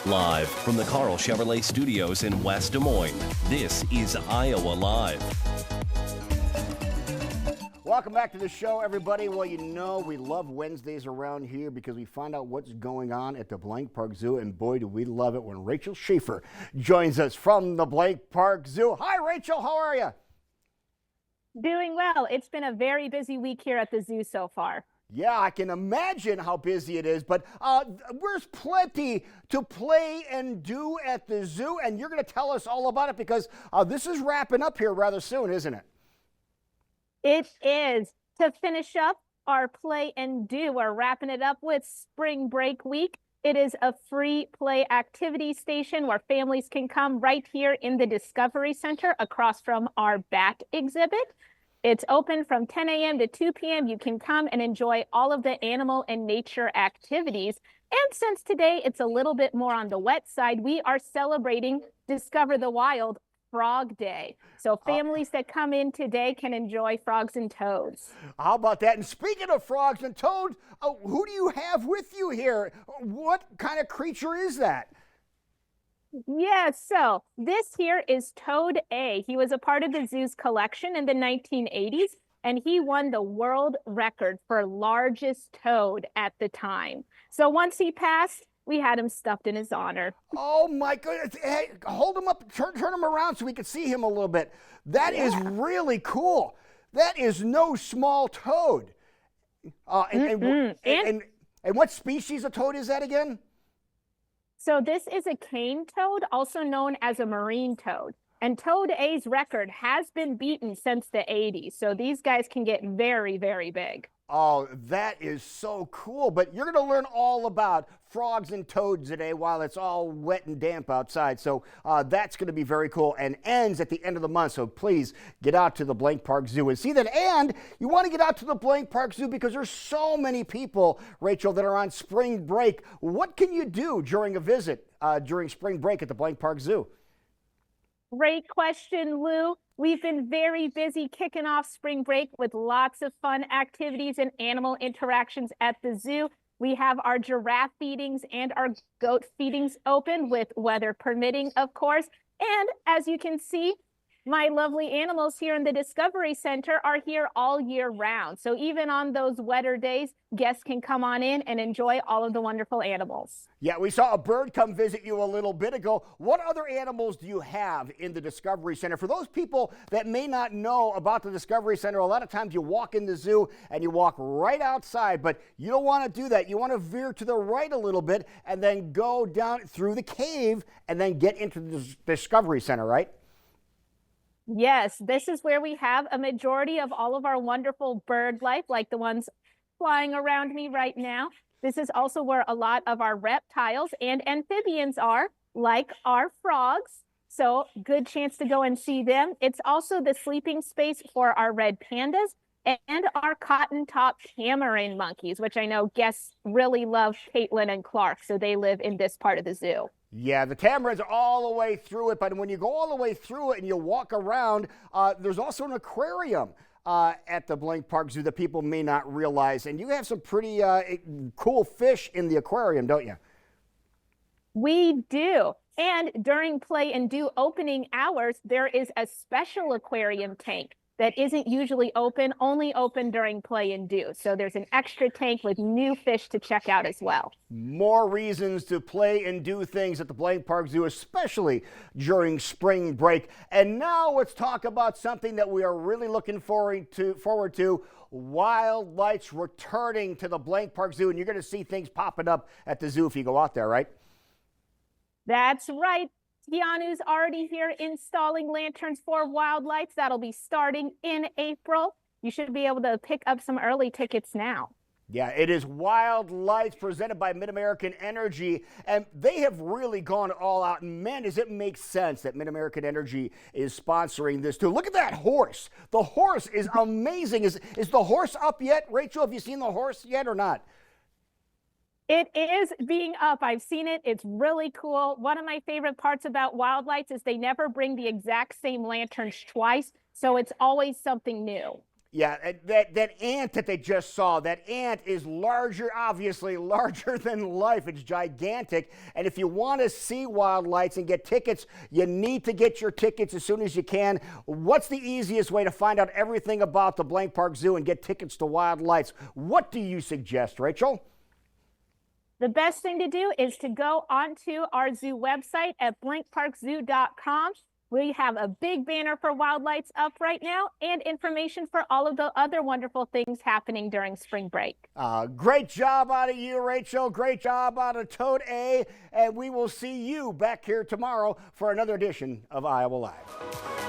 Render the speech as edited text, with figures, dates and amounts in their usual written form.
Live from the Carl Chevrolet Studios in West Des Moines, this is Iowa Live. Welcome back to the show, everybody. Well, you know we love Wednesdays around here because we find out what's going on at the Blank Park Zoo, and boy, do we love it when Rachel Schaefer joins us from the Blank Park Zoo. Hi, Rachel. How are you? Doing well. It's been a very busy week here at the zoo so far. Yeah, I can imagine how busy it is, but there's plenty to play and do at the zoo, and you're going to tell us all about it because this is wrapping up here rather soon, isn't it? It is. To finish up our play and do, we're wrapping it up with Spring Break Week. It is a free play activity station where families can come right here in the Discovery Center across from our bat exhibit. It's open from 10 a.m. to 2 p.m. You can come and enjoy all of the animal and nature activities. And since today it's a little bit more on the wet side, we are celebrating Discover the Wild Frog Day. So families that come in today can enjoy frogs and toads. How about that? And speaking of frogs and toads, who do you have with you here? What kind of creature is that? Yeah, so this here is Toad A. He was a part of the zoo's collection in the 1980s, and he won the world record for largest toad at the time. So once he passed, we had him stuffed in his honor. Oh my goodness. Hey, hold him up, turn him around so we can see him a little bit. That is really cool. That is no small toad. And what species of toad is that again? So this is a cane toad, also known as a marine toad. And Toad A's record has been beaten since the 80s. So these guys can get very, very big. Oh, that is so cool. But you're going to learn all about frogs and toads today while it's all wet and damp outside. So that's going to be very cool and ends at the end of the month. So please get out to the Blank Park Zoo and see that. And you want to get out to the Blank Park Zoo because there's so many people, Rachel, that are on spring break. What can you do during a visit during spring break at the Blank Park Zoo? Great question, Lou. We've been very busy kicking off spring break with lots of fun activities and animal interactions at the zoo. We have our giraffe feedings and our goat feedings open with weather permitting, of course. And as you can see, my lovely animals here in the Discovery Center are here all year round. So even on those wetter days, guests can come on in and enjoy all of the wonderful animals. Yeah, we saw a bird come visit you a little bit ago. What other animals do you have in the Discovery Center? For those people that may not know about the Discovery Center, a lot of times you walk in the zoo and you walk right outside, but you don't want to do that. You want to veer to the right a little bit and then go down through the cave and then get into the Discovery Center, right? Yes, this is where we have a majority of all of our wonderful bird life, like the ones flying around me right now. This is also where a lot of our reptiles and amphibians are, like our frogs. So good chance to go and see them. It's also the sleeping space for our red pandas and our cotton-top tamarin monkeys, which I know guests really love Caitlin and Clark, so they live in this part of the zoo. Yeah, the tamarins are all the way through it, but when you go all the way through it and you walk around, there's also an aquarium at the Blank Park Zoo that people may not realize. And you have some pretty cool fish in the aquarium, don't you? We do. And during play and do opening hours, there is a special aquarium tank that isn't usually open, only open during play and do. So there's an extra tank with new fish to check out as well. More reasons to play and do things at the Blank Park Zoo, especially during spring break. And now let's talk about something that we are really looking forward to. Wildlight's returning to the Blank Park Zoo, and you're going to see things popping up at the zoo if you go out there, right? That's right. Keanu's already here installing lanterns for Wildlights. That'll be starting in April. You should be able to pick up some early tickets now. Yeah, it is Wildlights presented by Mid-American Energy, and they have really gone all out. And man, does it make sense that Mid-American Energy is sponsoring this too. Look at that horse. The horse is amazing. Is the horse up yet? Rachel, have you seen the horse yet or not? It is being up. I've seen it. It's really cool. One of my favorite parts about Wildlights is they never bring the exact same lanterns twice, so it's always something new. Yeah, that ant that they just saw, that ant is larger, obviously larger than life. It's gigantic. And if you want to see wild lights and get tickets, you need to get your tickets as soon as you can. What's the easiest way to find out everything about the Blank Park Zoo and get tickets to wild lights? What do you suggest, Rachel? The best thing to do is to go onto our zoo website at blankparkzoo.com. We have a big banner for wild lights up right now and information for all of the other wonderful things happening during spring break. Great job out of you, Rachel. Great job out of Toad A. And we will see you back here tomorrow for another edition of Iowa Live.